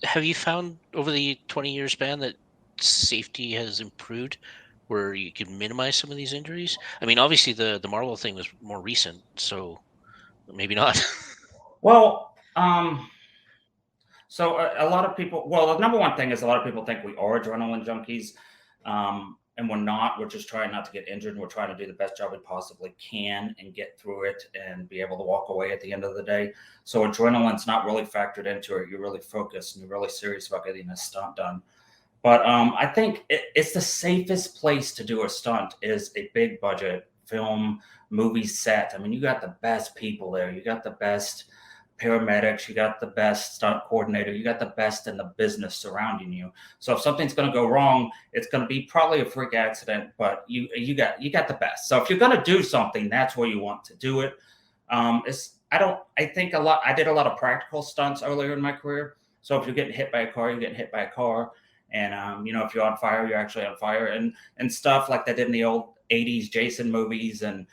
have you found over the 20-year span that safety has improved where you can minimize some of these injuries? I mean, obviously the Marvel thing was more recent, so maybe not. Well, so a lot of people, well, the number one thing is a lot of people think we are adrenaline junkies, and we're not. We're just trying not to get injured. And we're trying to do the best job we possibly can and get through it and be able to walk away at the end of the day. So adrenaline's not really factored into it. You're really focused and you're really serious about getting a stunt done. But I think it's the safest place to do a stunt is a big budget film movie set. I mean, you got the best people there. You got the best paramedics. You got the best stunt coordinator. You got the best in the business surrounding you. So if something's going to go wrong, it's going to be probably a freak accident. But you got the best. So if you're going to do something, that's where you want to do it. I think a lot. I did a lot of practical stunts earlier in my career. So if you're getting hit by a car, you're getting hit by a car. And if you're on fire, you're actually on fire, and stuff like they did in the old '80s Jason movies, and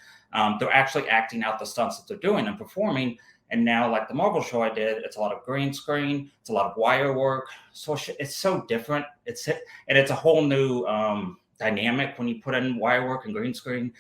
they're actually acting out the stunts that they're doing and performing. And now, like the Marvel show I did, it's a lot of green screen, it's a lot of wire work, so it's so different. It's a whole new dynamic when you put in wire work and green screen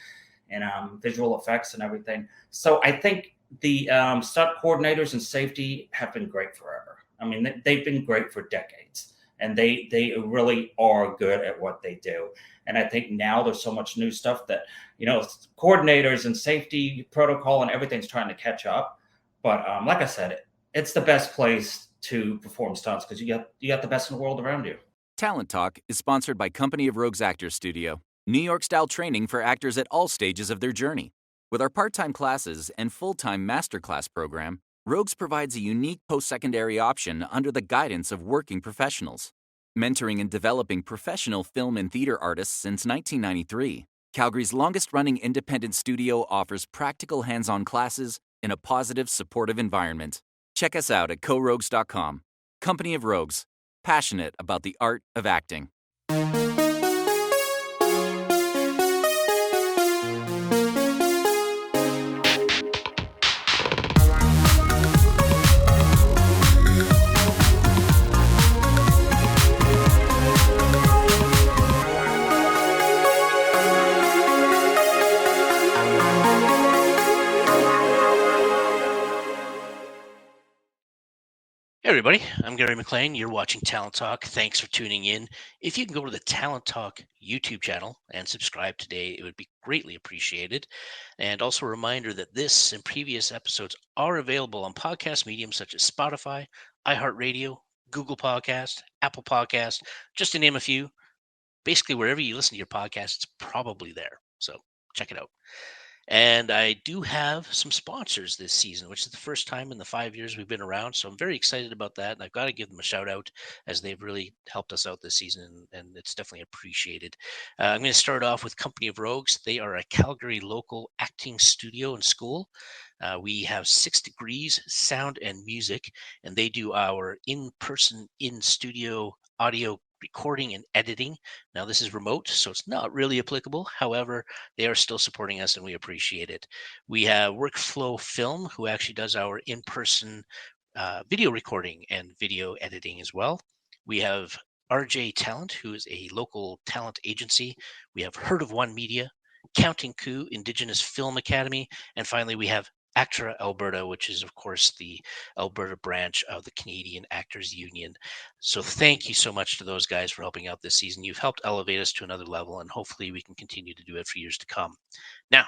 and visual effects and everything. So I think the stunt coordinators and safety have been great forever. I mean, they've been great for decades. And they really are good at what they do. And I think now there's so much new stuff that, coordinators and safety protocol and everything's trying to catch up. But like I said, it's the best place to perform stunts because you got the best in the world around you. Talent Talk is sponsored by Company of Rogues Actors Studio, New York-style training for actors at all stages of their journey. With our part-time classes and full-time masterclass program, Rogues provides a unique post-secondary option under the guidance of working professionals. Mentoring and developing professional film and theater artists since 1993, Calgary's longest-running independent studio offers practical hands-on classes in a positive, supportive environment. Check us out at corogues.com. Company of Rogues, passionate about the art of acting. Hey everybody, I'm Gary McLean. You're watching Talent Talk. Thanks for tuning in. If you can go to the Talent Talk YouTube channel and subscribe today, it would be greatly appreciated. And also a reminder that this and previous episodes are available on podcast mediums such as Spotify, iHeartRadio, Google Podcast, Apple Podcast, just to name a few. Basically, wherever you listen to your podcast, it's probably there. So check it out. And I do have some sponsors this season, which is the first time in the 5 years we've been around. So I'm very excited about that. And I've got to give them a shout out as they've really helped us out this season. And it's definitely appreciated. I'm going to start off with Company of Rogues. They are a Calgary local acting studio and school. We have 6 Degrees Sound and Music, and they do our in-person, in-studio audio recording and editing. Now, this is remote, so it's not really applicable. However, they are still supporting us, and we appreciate it. We have Workflow Film, who actually does our in-person video recording and video editing as well. We have RJ Talent, who is a local talent agency. We have Heard of One Media, Counting Coup, Indigenous Film Academy, and finally we have ACTRA Alberta, which is, of course, the Alberta branch of the Canadian Actors Union. So thank you so much to those guys for helping out this season. You've helped elevate us to another level, and hopefully we can continue to do it for years to come. Now,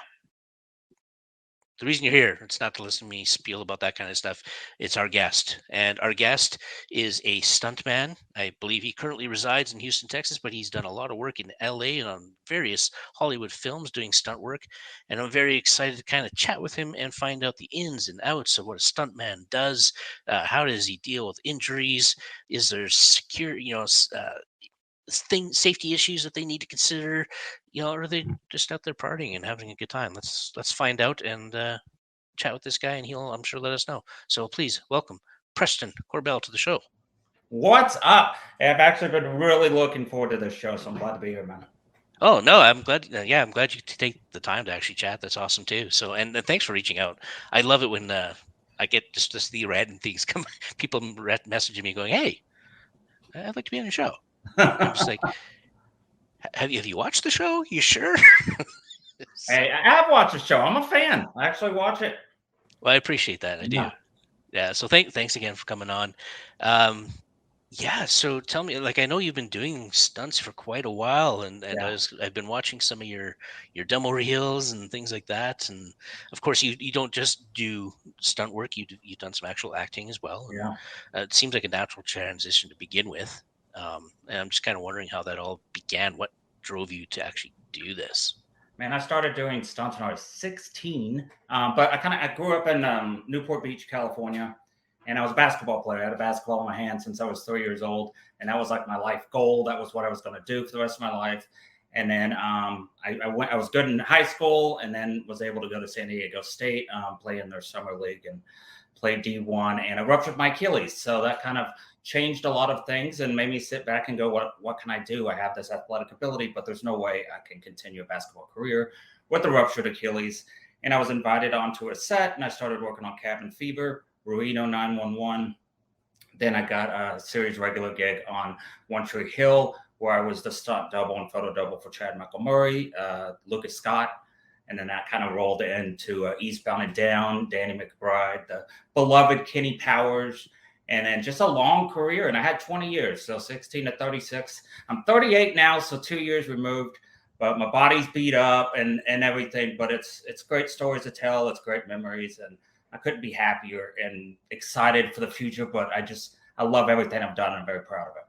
the reason you're here, it's not to listen to me spiel about that kind of stuff. It's our guest. And our guest is a stuntman. I believe he currently resides in Houston, Texas, but he's done a lot of work in LA and on various Hollywood films doing stunt work. And I'm very excited to kind of chat with him and find out the ins and outs of what a stuntman does. How does he deal with injuries? Is there security, safety issues that they need to consider, or are they just out there partying and having a good time? Let's find out and chat with this guy, and he'll, I'm sure, let us know. So please welcome Preston Corbell to the show. What's up? I've actually been really looking forward to this show, so I'm glad to be here, man. Oh no, I'm glad. I'm glad you take the time to actually chat. That's awesome too. So and thanks for reaching out. I love it when I get just the random things come. People messaging me going, "Hey, I'd like to be on your show. I'm just like, have you watched the show? You sure? Hey, I have watched the show. I'm a fan. I actually watch it. Well, I appreciate that. I do. Yeah. Yeah. So thanks again for coming on. Um, yeah. So tell me, like, I know you've been doing stunts for quite a while, and Yeah. I've been watching some of your demo reels and things like that. And of course, you don't just do stunt work. You've done some actual acting as well. And Yeah. it seems like a natural transition to begin with. And I'm just kind of wondering how that all began. What drove you to actually do this? Man, I started doing stunts when I was 16, but I grew up in Newport Beach, California, and I was a basketball player. I had a basketball in my hand since I was 3 years old, and that was like my life goal. That was what I was going to do for the rest of my life. And then I was good in high school, and then was able to go to San Diego State, play in their summer league, and play D1. And I ruptured my Achilles, so that kind of changed a lot of things and made me sit back and go, what can I do? I have this athletic ability, but there's no way I can continue a basketball career with a ruptured Achilles. And I was invited onto a set, and I started working on Cabin Fever, Reno 911. Then I got a series regular gig on One Tree Hill, where I was the stunt double and photo double for Chad Michael Murray, Lucas Scott. And then that kind of rolled into Eastbound and Down, Danny McBride, the beloved Kenny Powers, and then just a long career. And I had 20 years, so 16 to 36. I'm 38 now, so 2 years removed, but my body's beat up and everything. But it's great stories to tell. It's great memories, and I couldn't be happier and excited for the future. But I love everything I've done, and I'm very proud of it.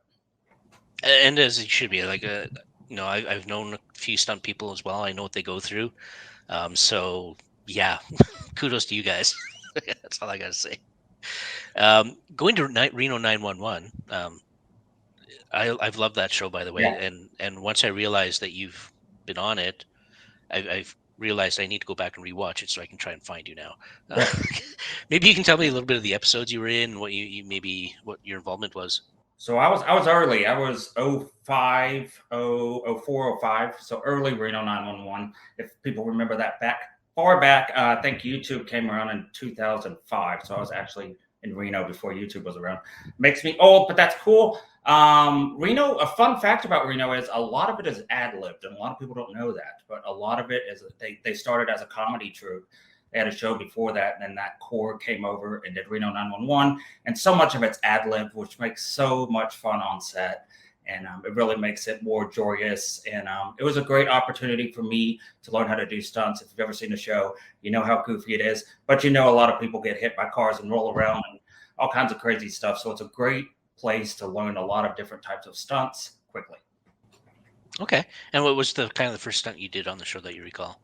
And as it should be, like I've known a few stunt people as well. I know what they go through. So yeah, kudos to you guys. That's all I gotta say. Going to Reno 911. I've loved that show, by the way. Yeah. And once I realized that you've been on it, I've realized I need to go back and rewatch it so I can try and find you now. Maybe you can tell me a little bit of the episodes you were in, what you maybe what your involvement was. So I was early. I was 05, 04, 05. So early Reno 911. If people remember that far back, I think YouTube came around in 2005. So I was actually in Reno before YouTube was around. Makes me old, but that's cool. Reno, a fun fact about Reno is a lot of it is ad-libbed, and a lot of people don't know that. But a lot of it is they started as a comedy troupe. They had a show before that, and then that core came over and did Reno 911. And so much of it's ad-lib, which makes so much fun on set. And it really makes it more joyous. And it was a great opportunity for me to learn how to do stunts. If you've ever seen the show, you know how goofy it is. But you know a lot of people get hit by cars and roll around and all kinds of crazy stuff. So it's a great place to learn a lot of different types of stunts quickly. Okay. And what was the first stunt you did on the show that you recall?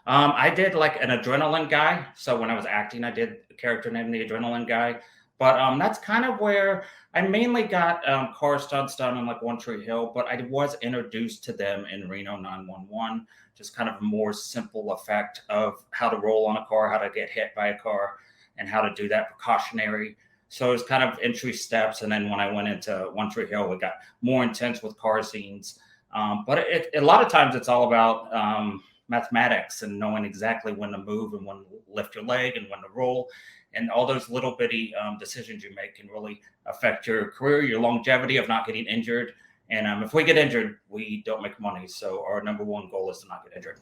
I did like an adrenaline guy. So when I was acting, I did a character named the Adrenaline Guy. But that's kind of where I mainly got car stunts done on like One Tree Hill. But I was introduced to them in Reno 911, just kind of a more simple effect of how to roll on a car, how to get hit by a car, and how to do that precautionary. So it was kind of entry steps. And then when I went into One Tree Hill, we got more intense with car scenes. But a lot of times it's all about mathematics and knowing exactly when to move and when to lift your leg and when to roll, and all those little bitty decisions you make can really affect your career, your longevity of not getting injured. And if we get injured, we don't make money. So our number one goal is to not get injured.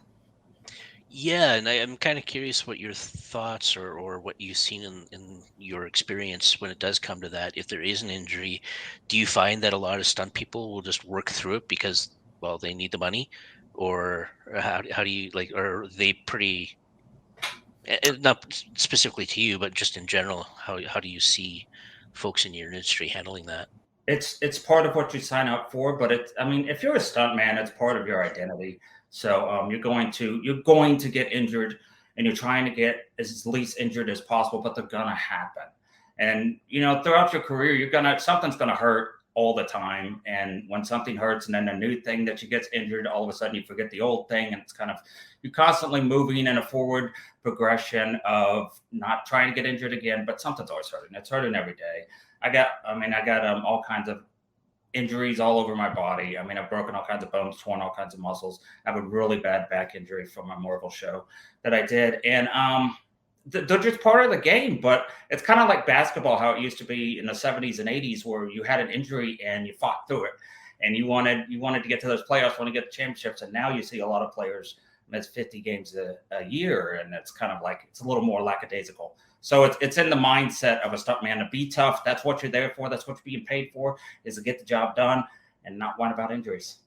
Yeah, and I'm kind of curious what your thoughts or what you've seen in your experience when it does come to that. If there is an injury, do you find that a lot of stunt people will just work through it because, well, they need the money? Or how do you like, or are they pretty, not specifically to you, but just in general, how do you see folks in your industry handling that? It's part of what you sign up for, but if you're a stunt man, it's part of your identity. So you're going to get injured, and you're trying to get as least injured as possible, but they're gonna happen. And throughout your career, something's gonna hurt all the time. And when something hurts and then a new thing that you gets injured, all of a sudden you forget the old thing. And it's kind of, you're constantly moving in a forward progression of not trying to get injured again, but something's always hurting. It's hurting every day. I got all kinds of injuries all over my body. I've broken all kinds of bones, torn all kinds of muscles. I have a really bad back injury from my Marvel show that I did. And they're just part of the game. But it's kind of like basketball, how it used to be in the 70s and 80s, where you had an injury and you fought through it, and you wanted to get to those playoffs, want to get the championships. And now you see a lot of players miss 50 games a year, and it's kind of like it's a little more lackadaisical. So it's in the mindset of a stuntman to be tough. That's what you're there for. That's what you're being paid for, is to get the job done and not whine about injuries.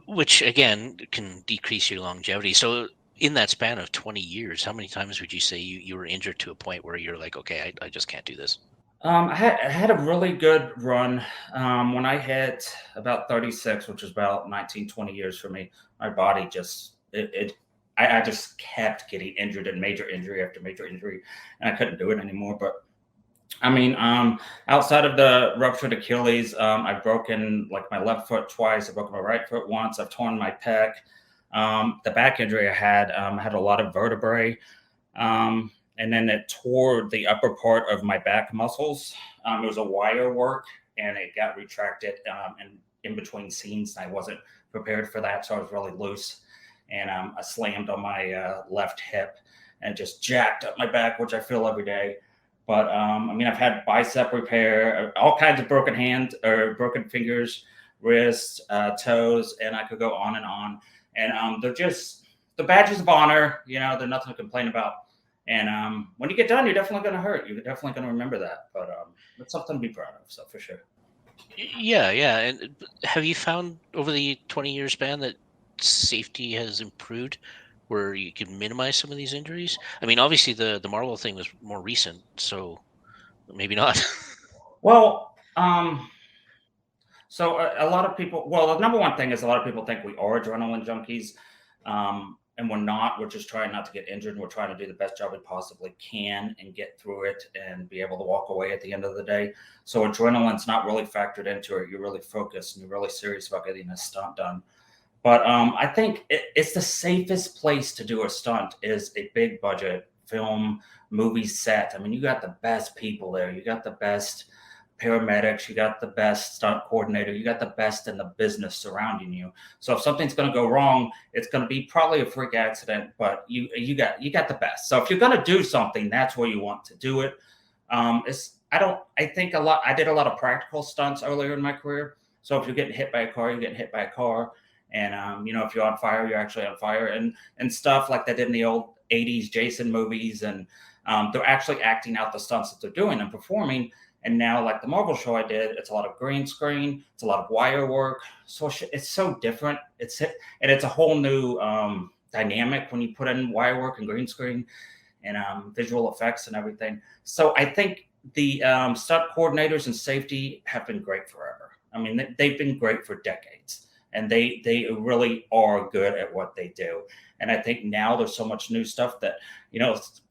Which again can decrease your longevity. So in that span of 20 years, how many times would you say you were injured to a point where you're like, okay, I just can't do this? I had a really good run. When I hit about 36, which was about 19, 20 years for me, my body I just kept getting injured, and major injury after major injury, and I couldn't do it anymore. But I mean, outside of the ruptured Achilles, I've broken like my left foot twice. I've broken my right foot once. I've torn my pec. The back injury I had a lot of vertebrae. And then it tore the upper part of my back muscles. It was a wire work, and it got retracted and in between seams. I wasn't prepared for that, so I was really loose. And I slammed on my left hip and just jacked up my back, which I feel every day. But I mean, I've had bicep repair, all kinds of broken hands or broken fingers, wrists, toes, and I could go on and on. And they're just the badges of honor. They're nothing to complain about. And when you get done, you're definitely going to hurt. You're definitely going to remember that. But it's something to be proud of, so for sure. Yeah. And have you found over the 20-year span that safety has improved, where you can minimize some of these injuries? I mean, obviously the Marvel thing was more recent, so maybe not. Well, so a lot of people. Well, the number one thing is a lot of people think we are adrenaline junkies. And we're not. We're just trying not to get injured, and we're trying to do the best job we possibly can and get through it and be able to walk away at the end of the day. So adrenaline's not really factored into it. You're really focused and you're really serious about getting a stunt done. But I think it's the safest place to do a stunt is a big budget film movie set. I mean, you got the best people there. You got the best paramedics, you got the best stunt coordinator, you got the best in the business surrounding you. So if something's going to go wrong, it's going to be probably a freak accident, but you got the best. So if you're going to do something, that's where you want to do it. I did a lot of practical stunts earlier in my career. So if you're getting hit by a car, you're getting hit by a car. And if you're on fire, you're actually on fire, and stuff like that in the old 80s Jason movies. And they're actually acting out the stunts that they're doing and performing. And now, like the Marvel show I did, it's a lot of green screen, it's a lot of wire work. So it's so different. It's a whole new dynamic when you put in wire work and green screen and visual effects and everything. So I think the stunt coordinators and safety have been great forever. I mean, they've been great for decades, and they really are good at what they do. And I think now there's so much new stuff that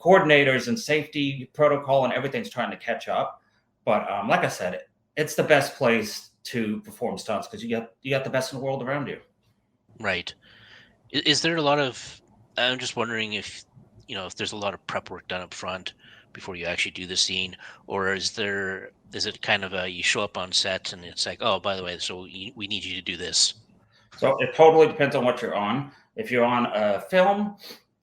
coordinators and safety protocol and everything's trying to catch up. But like I said, it's the best place to perform stunts because you got the best in the world around you. Right. Is there a lot of? I'm just wondering if there's a lot of prep work done up front before you actually do the scene, or is it kind of you show up on set and it's like, oh, by the way, so we need you to do this? So it totally depends on what you're on. If you're on a film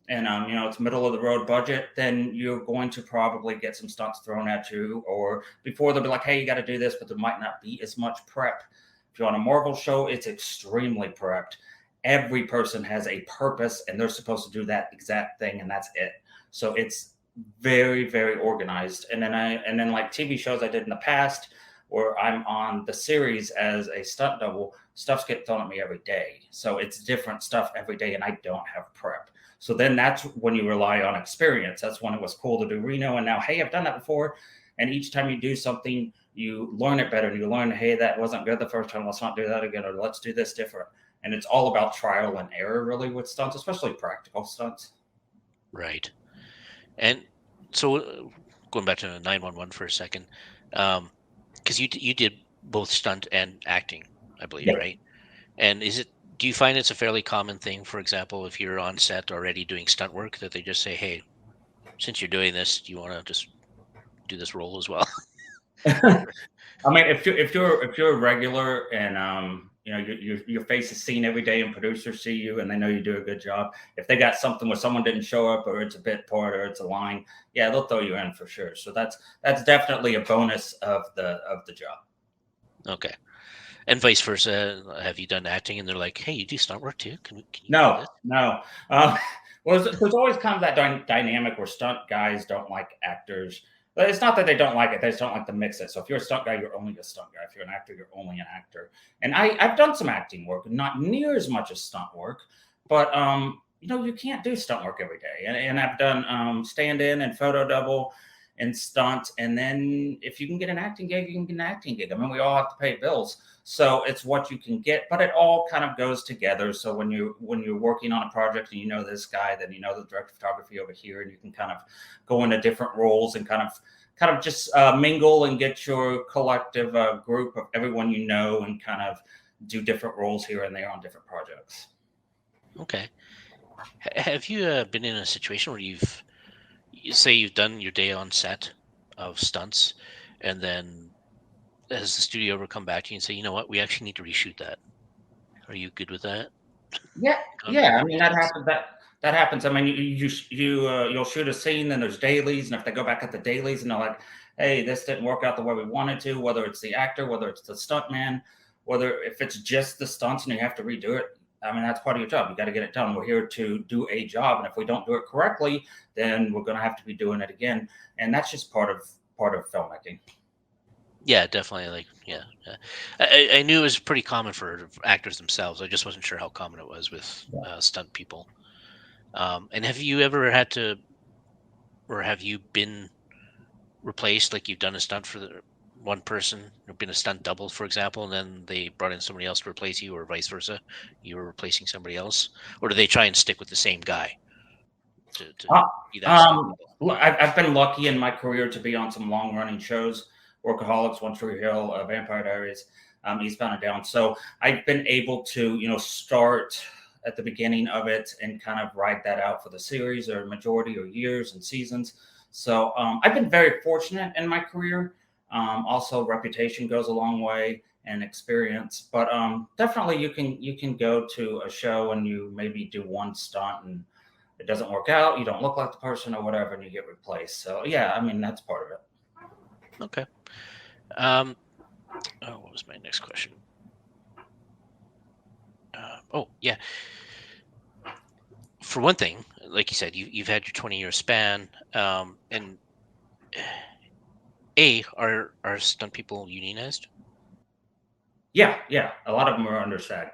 and it's middle of the road budget, then you're going to probably get some stunts thrown at you, or before they'll be like, hey, you got to do this, but there might not be as much prep. If you're on a Marvel show, it's extremely prepped. Every person has a purpose and they're supposed to do that exact thing, and that's it. So it's very, very organized. And then like TV shows I did in the past, where I'm on the series as a stunt double, stuff's getting thrown at me every day. So it's different stuff every day, and I don't have prep. So then that's when you rely on experience. That's when it was cool to do Reno. And now, hey, I've done that before. And each time you do something, you learn it better. And you learn, hey, that wasn't good the first time. Let's not do that again. Or let's do this different. And it's all about trial and error, really, with stunts, especially practical stunts. Right. And so going back to 911 for a second, because you did both stunt and acting, I believe, yeah. Right? And do you find it's a fairly common thing, for example, if you're on set already doing stunt work, that they just say, hey, since you're doing this, do you want to just do this role as well? I mean, if you're a regular and You know, your face is seen every day, and producers see you, and they know you do a good job. If they got something where someone didn't show up, or it's a bit part, or it's a line, yeah, they'll throw you in for sure. So that's definitely a bonus of the job. Okay. And vice versa. Have you done acting and they're like, hey, you do stunt work too? Can you do No, this? no. Well, there's always kind of that dynamic where stunt guys don't like actors. But it's not that they don't like it; they just don't like to mix it. So if you're a stunt guy, you're only a stunt guy. If you're an actor, you're only an actor. And I've done some acting work, not near as much as stunt work, but you know, you can't do stunt work every day. And I've done stand-in and photo double and stunt. And then if you can get an acting gig, you can get an acting gig. I mean, we all have to pay bills. So it's what you can get, but it all kind of goes together. So when you're working on a project and you know this guy, then you know the director of photography over here, and you can kind of go into different roles and kind of just mingle and get your collective group of everyone you know, and kind of do different roles here and there on different projects. Okay. Have you been in a situation where you say you've done your day on set of stunts, and then has the studio ever come back to you and say, you know what, we actually need to reshoot that? Are you good with that? Yeah, yeah. I mean, that happens. That happens. I mean, you'll shoot a scene, then there's dailies, and if they go back at the dailies and they're like, "Hey, this didn't work out the way we wanted to," whether it's the actor, whether it's the stuntman, whether if it's just the stunts and you have to redo it. I mean, that's part of your job. You got to get it done. We're here to do a job, and if we don't do it correctly, then we're going to have to be doing it again. And that's just part of filmmaking. Yeah, definitely. Like, yeah. I knew it was pretty common for actors themselves. I just wasn't sure how common it was with stunt people. And have you ever had to, or have you been replaced? Like you've done a stunt for one person, or been a stunt double, for example, and then they brought in somebody else to replace you, or vice versa. You were replacing somebody else, or do they try and stick with the same guy to be that stunt double? I've been lucky in my career to be on some long running shows. Workaholics, One Tree Hill, Vampire Diaries, Eastbound and Down. So I've been able to, you know, start at the beginning of it and kind of ride that out for the series or majority or years and seasons. So I've been very fortunate in my career. Also, reputation goes a long way, and experience. But definitely, you can go to a show and you maybe do one stunt and it doesn't work out. You don't look like the person or whatever, and you get replaced. So yeah, I mean, that's part of it. Okay. What was my next question? Oh, yeah. For one thing, like you said, you've had your 20-year span, and are stunt people unionized? Yeah, yeah. A lot of them are under SAG.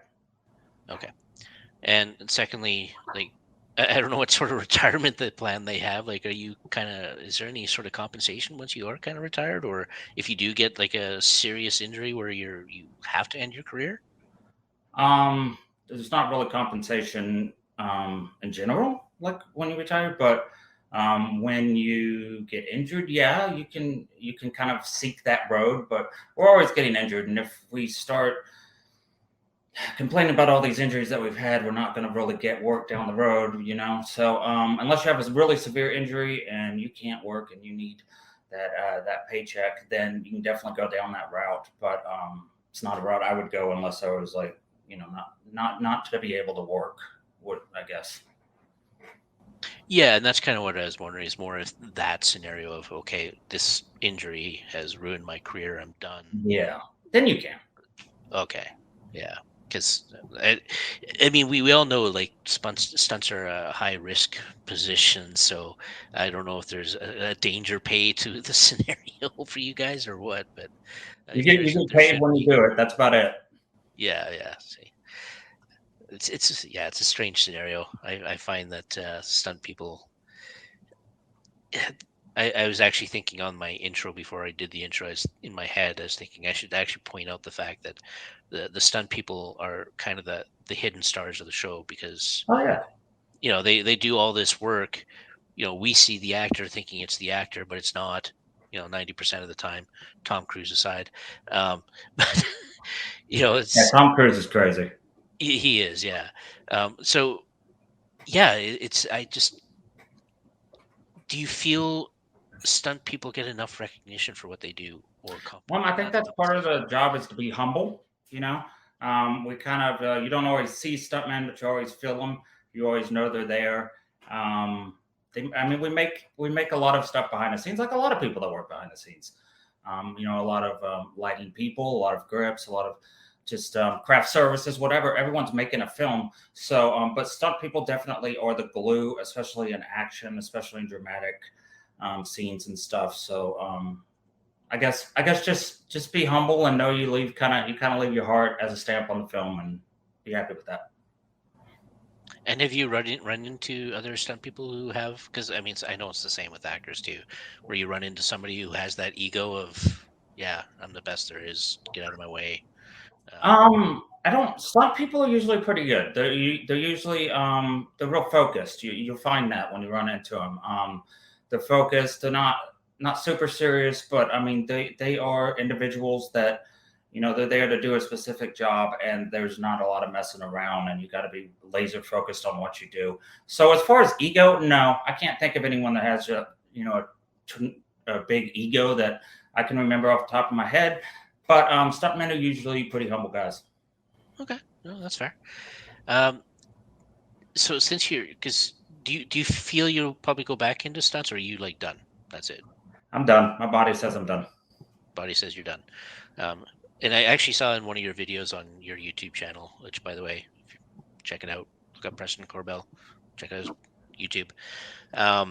Okay. And secondly, like, I don't know what sort of retirement the plan they have. Like, are you is there any sort of compensation once you are kind of retired, or if you do get like a serious injury where you have to end your career? There's not really compensation in general, like when you retire, but when you get injured, yeah, you can kind of seek that road. But we're always getting injured, and if we start complaining about all these injuries that we've had, we're not going to really get work down the road, you know. So unless you have a really severe injury and you can't work and you need that paycheck, then you can definitely go down that route. But it's not a route I would go unless I was like, you know, not to be able to work, I guess. Yeah, and that's kind of what I was wondering, is more if that scenario of, okay, this injury has ruined my career, I'm done. Yeah, then you can. Okay, yeah, because I mean, we all know like stunts are a high risk position, so I don't know if there's a danger pay to the scenario for you guys or what, but You get paid when you do it. That's about it. Yeah. See, it's a strange scenario. I find that stunt people. I was actually thinking on my intro before I did the intro. I was in my head. I was thinking I should actually point out the fact that the stunt people are kind of the hidden stars of the show, because Oh yeah, you know they do all this work. You know, we see the actor thinking it's the actor, but it's not. You know, 90% of the time, Tom Cruise aside. But you know, yeah. Tom Cruise is crazy. he is, yeah. So yeah, I just, do you feel stunt people get enough recognition for what they do, or Well, I think that's part of the job is to be humble, you know. We kind of you don't always see stuntmen, but you always feel them. You always know they're there. I mean, we make a lot of stuff behind the scenes, like a lot of people that work behind the scenes. A lot of lighting people, a lot of grips, a lot of just craft services, whatever. Everyone's making a film. So, but stunt people definitely are the glue, especially in action, especially in dramatic scenes and stuff. So, I guess just be humble and know you kind of leave your heart as a stamp on the film and be happy with that. And have you run into other stunt people who have? Because I mean, I know it's the same with actors too, where you run into somebody who has that ego of, yeah, I'm the best there is. Get out of my way. I don't. Stunt people are usually pretty good. They're usually they're real focused. You'll find that when you run into them. They're focused. They're not super serious, but I mean they are individuals that they're there to do a specific job, and there's not a lot of messing around, and you got to be laser focused on what you do. So as far as ego, no, I can't think of anyone that has a big ego that I can remember off the top of my head. But stuntmen are usually pretty humble guys. Okay, no, that's fair. Um, so since because do you feel you'll probably go back into stunts, or are you like done? That's it. I'm done. My body says I'm done. Body says you're done. And I actually saw in one of your videos on your YouTube channel, which, by the way, if you check it out, look up Preston Corbell, check out his YouTube. I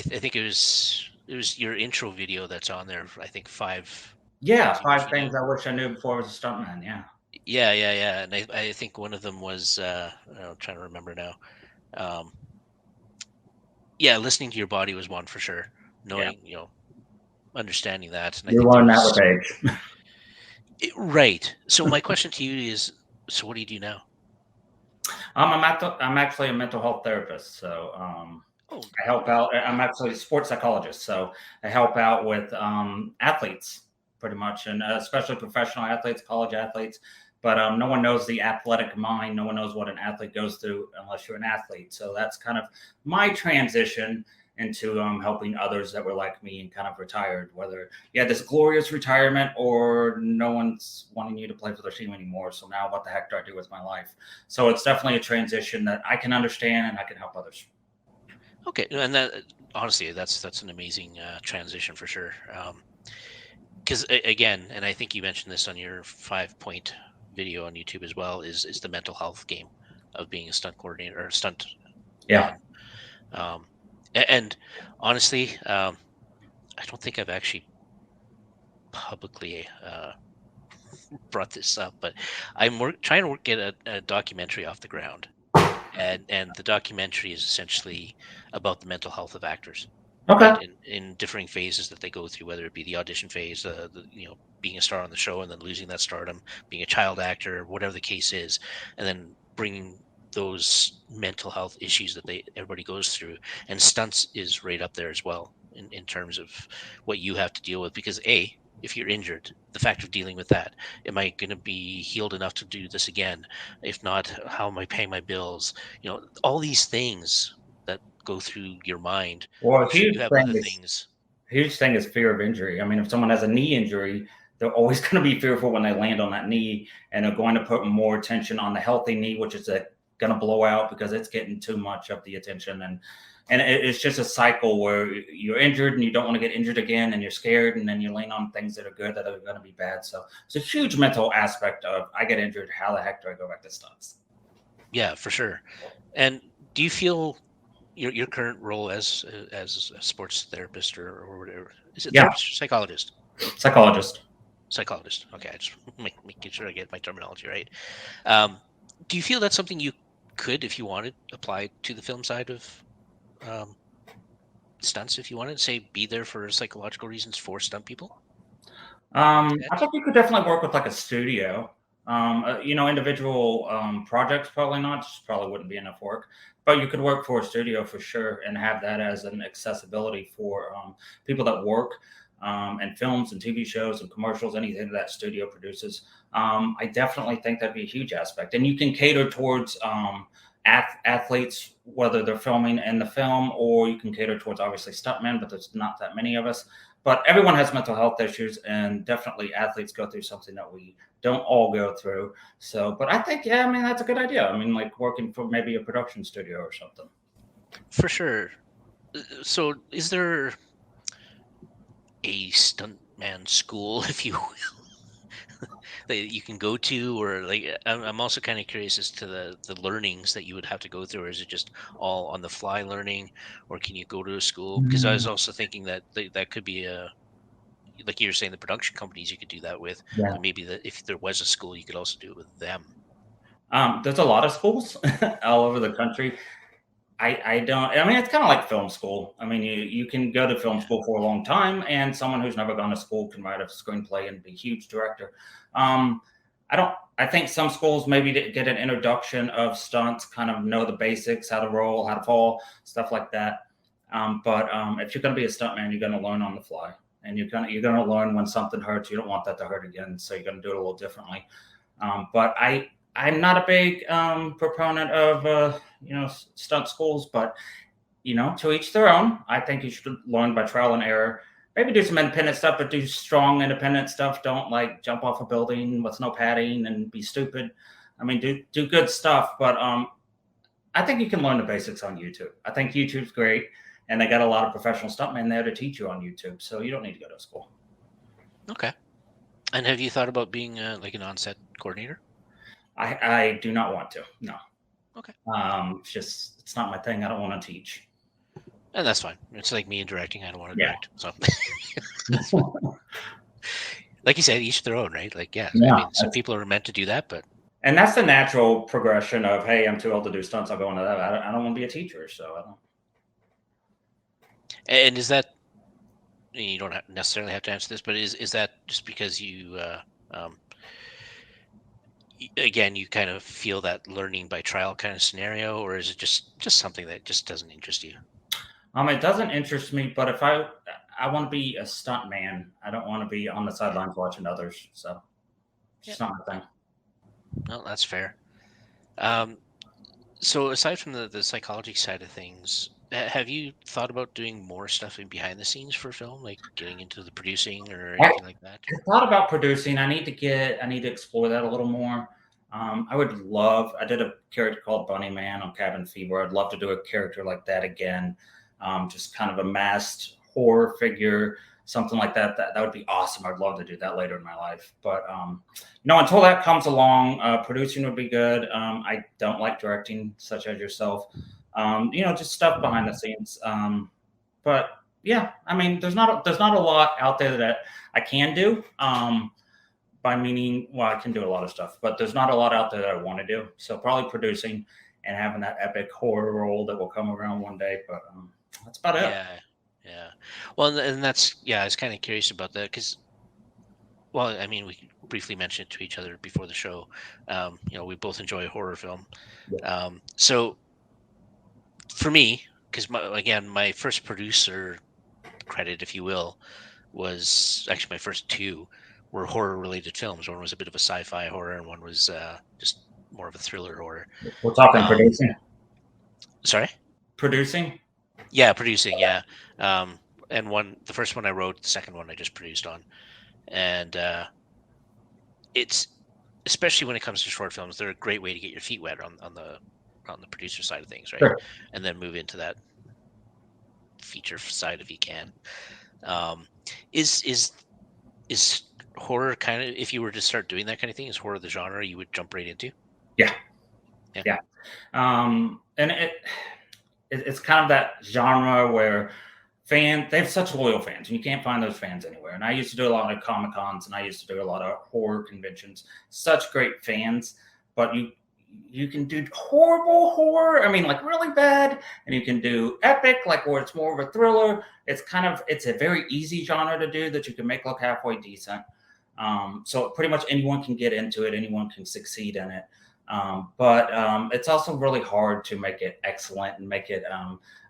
think it was your intro video that's on there. I think five. Yeah, 5 things I wish I knew before I was a stuntman. Yeah. Yeah. And I think one of them was I'm trying to remember now. Yeah, listening to your body was one for sure. Knowing, understanding that. And I You're think one that with age. Right. So my question to you is, so what do you do now? I'm actually a mental health therapist. So I help out. I'm actually a sports psychologist. So I help out with athletes pretty much, and especially professional athletes, college athletes. But no one knows the athletic mind. No one knows what an athlete goes through unless you're an athlete. So that's kind of my transition into helping others that were like me and kind of retired, whether you had this glorious retirement or no one's wanting you to play for their team anymore. So now what the heck do I do with my life? So it's definitely a transition that I can understand and I can help others. Okay. And that, honestly, that's an amazing transition for sure. Because again, and I think you mentioned this on your 5-point video on YouTube as well, is the mental health game of being a stunt coordinator or stunt. Yeah. And honestly, I don't think I've actually publicly brought this up, but I'm trying to get a documentary off the ground, and the documentary is essentially about the mental health of actors. Okay. Right? In differing phases that they go through, whether it be the audition phase, being a star on the show and then losing that stardom, being a child actor, whatever the case is, and then bringing those mental health issues that everybody goes through. And stunts is right up there as well in terms of what you have to deal with, because if you're injured, the fact of dealing with that, am I going to be healed enough to do this again? If not, how am I paying my bills? All these things that go through your mind. Well, I'm sure you have other things. Huge thing is fear of injury. I mean, if someone has a knee injury, they're always going to be fearful when they land on that knee, and they're going to put more attention on the healthy knee, which is going to blow out because it's getting too much of the attention. And it's just a cycle where you're injured and you don't want to get injured again, and you're scared, and then you lean on things that are good that are going to be bad. So it's a huge mental aspect of, I get injured, how the heck do I go back to stunts? Yeah, for sure. And do you feel your current role as a sports therapist or whatever, is it therapist or psychologist? Psychologist. Okay, I just making sure I get my terminology right. Do you feel that's something you could, if you wanted, apply to the film side of stunts? If you wanted to say, be there for psychological reasons for stunt people? I think you could definitely work with like a studio. Individual projects probably not. Just probably wouldn't be enough work. But you could work for a studio for sure and have that as an accessibility for people that work and films and TV shows and commercials, anything that studio produces. I definitely think that'd be a huge aspect. And you can cater towards athletes, whether they're filming in the film, or you can cater towards obviously stuntmen, but there's not that many of us. But everyone has mental health issues, and definitely athletes go through something that we don't all go through. So, but I think, yeah, I mean, that's a good idea. I mean, like working for maybe a production studio or something. For sure. So, is there a stuntman school, if you will, that you can go to, or like I'm also kind of curious as to the learnings that you would have to go through. Or is it just all on the fly learning, or can you go to a school? Because I was also thinking that that could be a, like you were saying, the production companies you could do that with, Yeah. but maybe if there was a school, you could also do it with them. There's a lot of schools all over the country. I don't. I mean, it's kind of like film school. I mean, you can go to film Yeah. school for a long time, and someone who's never gone to school can write a screenplay and be a huge director. Um, I don't. I think some schools maybe get an introduction of stunts, kind of know the basics, how to roll, how to fall, stuff like that. But if you're going to be a stuntman, you're going to learn on the fly, and you're gonna learn when something hurts. You don't want that to hurt again, so you're going to do it a little differently. But I'm not a big proponent of stunt schools, but to each their own. I think you should learn by trial and error. Maybe do some independent stuff, but do strong independent stuff. Don't like jump off a building with no padding and be stupid. I mean, do good stuff, but I think you can learn the basics on YouTube. I think YouTube's great, and they got a lot of professional stuntmen there to teach you on YouTube, so you don't need to go to school. Okay. And have you thought about being like an on-set coordinator? I do not want to. No. Okay. It's not my thing. I don't want to teach. And that's fine. It's like me in directing. I don't want to Yeah. direct. So, like you said, each their own, right? Like, yeah. Yeah, I mean, some people are meant to do that, but And that's the natural progression of, hey, I'm too old to do stunts. I'll go into that. I don't want to be a teacher, so I don't. and is that, you don't necessarily have to answer this, but is that just because you again, you kind of feel that learning by trial kind of scenario, or is it just something that just doesn't interest you? It doesn't interest me, but if I want to be a stunt man, I don't want to be on the sidelines watching others. So it's not my thing. No, that's fair. So aside from the psychology side of things, have you thought about doing more stuff in behind the scenes for film, like getting into the producing or anything like that? I thought about producing. I need to explore that a little more. I did a character called Bunny Man on Cabin Fever. I'd love to do a character like that again. Just kind of a masked horror figure, something like that. That would be awesome. I'd love to do that later in my life. But until that comes along, producing would be good. I don't like directing, such as yourself. Just stuff behind the scenes. But yeah, I mean, there's not a lot out there that I can do. By meaning, well, I can do a lot of stuff, but there's not a lot out there that I want to do. So probably producing and having that epic horror role that will come around one day. But that's about it. Yeah. Well, and that's, I was kind of curious about that because, well, I mean, we briefly mentioned it to each other before the show. We both enjoy horror film. Yeah. So for me, because my first producer credit, if you will, was actually my first two were horror related films. One was a bit of a sci-fi horror, and one was just more of a thriller horror. We're talking producing. Sorry? Producing? Yeah, producing, yeah. And the first one I wrote, the second one I just produced on. And it's, especially when it comes to short films, they're a great way to get your feet wet on the producer side of things, right? Sure. And then move into that feature side if you can. Is horror kind of, if you were to start doing that kind of thing, is horror the genre you would jump right into? Yeah. And it's kind of that genre where they have such loyal fans, and you can't find those fans anywhere. And I used to do a lot of Comic Cons, and I used to do a lot of horror conventions. Such great fans, but you can do horrible horror. I mean, like really bad, and you can do epic, like where it's more of a thriller. It's a very easy genre to do that you can make look halfway decent. So pretty much anyone can get into it. Anyone can succeed in it. But it's also really hard to make it excellent and make it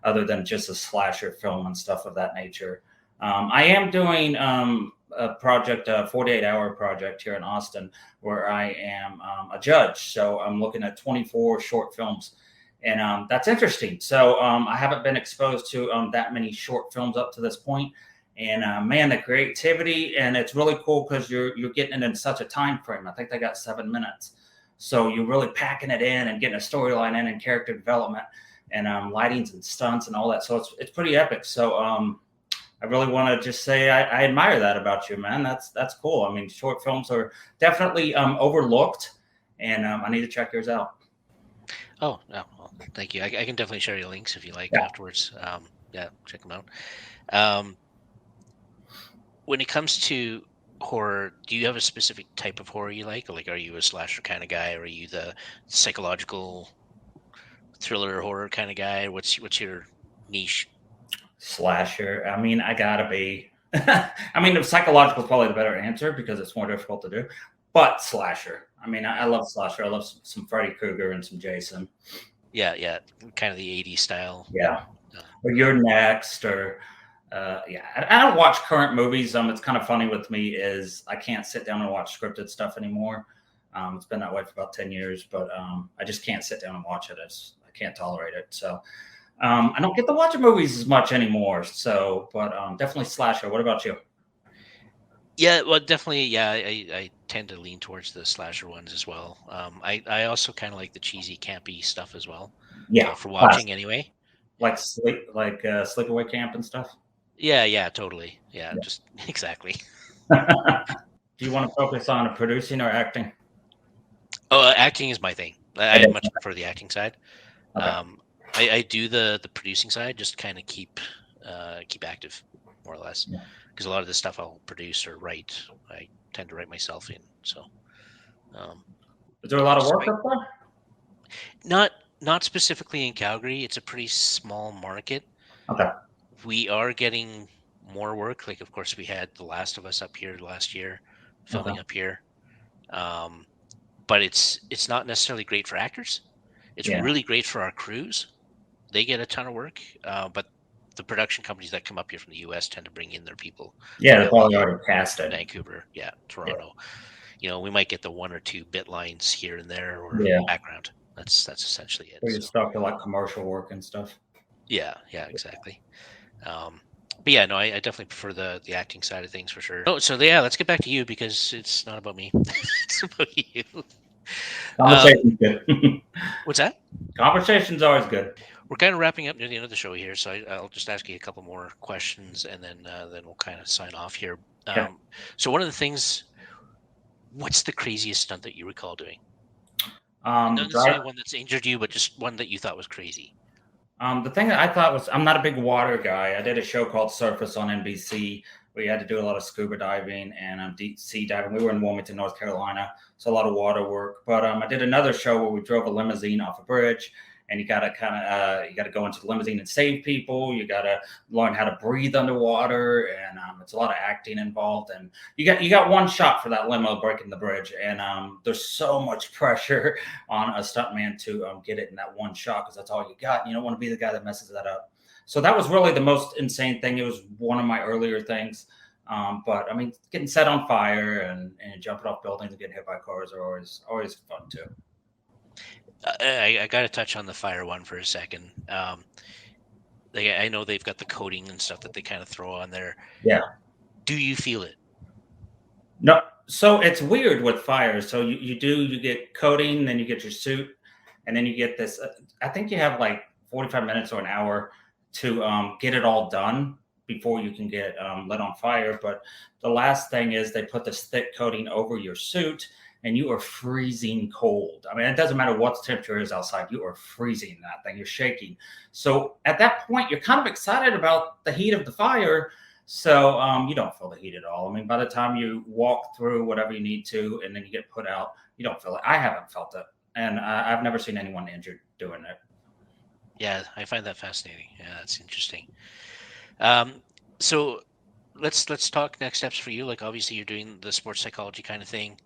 other than just a slasher film and stuff of that nature. I am doing a project, a 48-hour project here in Austin, where I am a judge. So I'm looking at 24 short films, and that's interesting. So I haven't been exposed to that many short films up to this point. And man, the creativity, and it's really cool because you're getting it in such a time frame. I think they got 7 minutes, so you're really packing it in and getting a storyline in and character development and lightings and stunts and all that. So it's pretty epic. So I really want to just say I admire that about you, man. That's cool. I mean, short films are definitely overlooked, and I need to check yours out. Oh, no, well, thank you. I can definitely share your links if you like afterwards. Yeah, check them out. When it comes to horror, do you have a specific type of horror you like? Like, are you a slasher kind of guy, or are you the psychological thriller horror kind of guy? What's your niche? Slasher. I mean, I gotta be. I mean, the psychological is probably the better answer because it's more difficult to do. But slasher. I mean, I love slasher. I love some Freddy Krueger and some Jason. Yeah, kind of the 80s style. Yeah. Or You're Next, or I don't watch current movies. It's kind of funny with me is I can't sit down and watch scripted stuff anymore. It's been that way for about 10 years, but I just can't sit down and watch it. I can't tolerate it. So I don't get to watch movies as much anymore. So, but definitely slasher. What about you? Yeah, well, definitely. Yeah, I tend to lean towards the slasher ones as well. I also kind of like the cheesy, campy stuff as well. Yeah, for watching anyway. Like Sleepaway Camp and stuff. Yeah, totally. Yeah, just exactly. Do you want to focus on producing or acting? Oh, acting is my thing. I much prefer the acting side. Okay. I do the producing side, just kind of keep active, more or less. Because a lot of the stuff I'll produce or write, I tend to write myself in. So, is there a lot of work up there? Not specifically in Calgary. It's a pretty small market. Okay. We are getting more work. Like, of course, we had The Last of Us up here last year, filming up here. But it's not necessarily great for actors. It's really great for our crews. They get a ton of work, but the production companies that come up here from the U.S. tend to bring in their people. Yeah, they're probably already casted. Vancouver, Toronto. Yeah. We might get the one or two bit lines here and there or background. That's essentially it. Or you stuck to like commercial work and stuff. Yeah, exactly. But yeah, no, I definitely prefer the acting side of things for sure. Oh, so let's get back to you because it's not about me. It's about you. Conversation's good. What's that? Conversation's always good. We're kind of wrapping up near the end of the show here, so I'll just ask you a couple more questions, and then we'll kind of sign off here. Okay. So one of the things, what's the craziest stunt that you recall doing? Not necessarily one that's injured you, but just one that you thought was crazy. The thing that I thought was, I'm not a big water guy. I did a show called Surface on NBC where you had to do a lot of scuba diving and deep sea diving. We were in Wilmington, North Carolina, so a lot of water work. But I did another show where we drove a limousine off a bridge, and you gotta go into the limousine and save people. You gotta learn how to breathe underwater, and it's a lot of acting involved. And you got one shot for that limo breaking the bridge, and there's so much pressure on a stuntman to get it in that one shot because that's all you got. You don't want to be the guy that messes that up. So that was really the most insane thing. It was one of my earlier things. But I mean, getting set on fire and jumping off buildings and getting hit by cars are always fun too. I got to touch on the fire one for a second. I know they've got the coating and stuff that they kind of throw on there. Yeah. Do you feel it? No. So it's weird with fire. So you get coating, then you get your suit, and then you get this. I think you have like 45 minutes or an hour to get it all done before you can get lit on fire. But the last thing is they put this thick coating over your suit, and you are freezing cold. I mean, it doesn't matter what the temperature is outside. You are freezing that thing. You're shaking. So at that point, you're kind of excited about the heat of the fire. So you don't feel the heat at all. I mean, by the time you walk through whatever you need to, and then you get put out, you don't feel it. I haven't felt it. And I've never seen anyone injured doing it. Yeah, I find that fascinating. Yeah, that's interesting. So let's talk next steps for you. Like, obviously you're doing the sports psychology kind of thing.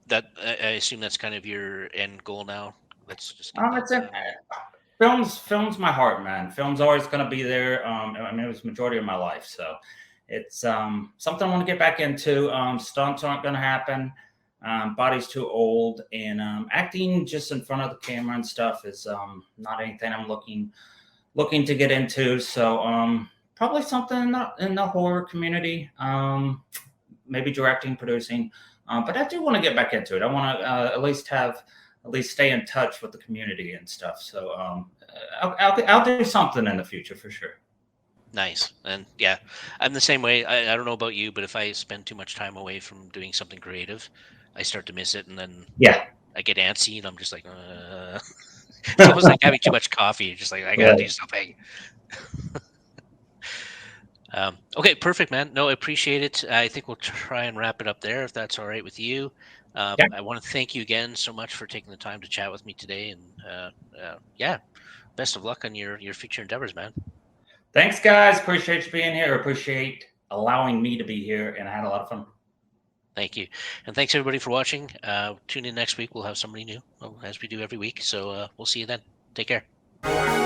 That I assume that's kind of your end goal now. Let's just film's my heart, man. Film's always going to be there. I mean, it was the majority of my life, so it's something I want to get back into. Stunts aren't going to happen. Body's too old, and acting just in front of the camera and stuff is not anything I'm looking to get into. So Probably something in the horror community. Maybe directing, producing. But I do want to get back into it. I want to at least stay in touch with the community and stuff. So I'll do something in the future for sure. Nice. And yeah, I'm the same way. I don't know about you, but if I spend too much time away from doing something creative, I start to miss it, and then Yeah. I get antsy, and I'm just like, it's almost like having too much coffee. You're just like, I gotta do something. Okay, perfect, man. No, I appreciate it. I think we'll try and wrap it up there if that's all right with you. Yeah. I want to thank you again so much for taking the time to chat with me today, and yeah, best of luck on your future endeavors, man. Thanks, guys. Appreciate you being here. Appreciate allowing me to be here, and I had a lot of fun. Thank you. And thanks everybody for watching. Tune in next week. We'll have somebody new, as we do every week. So we'll see you then. Take care.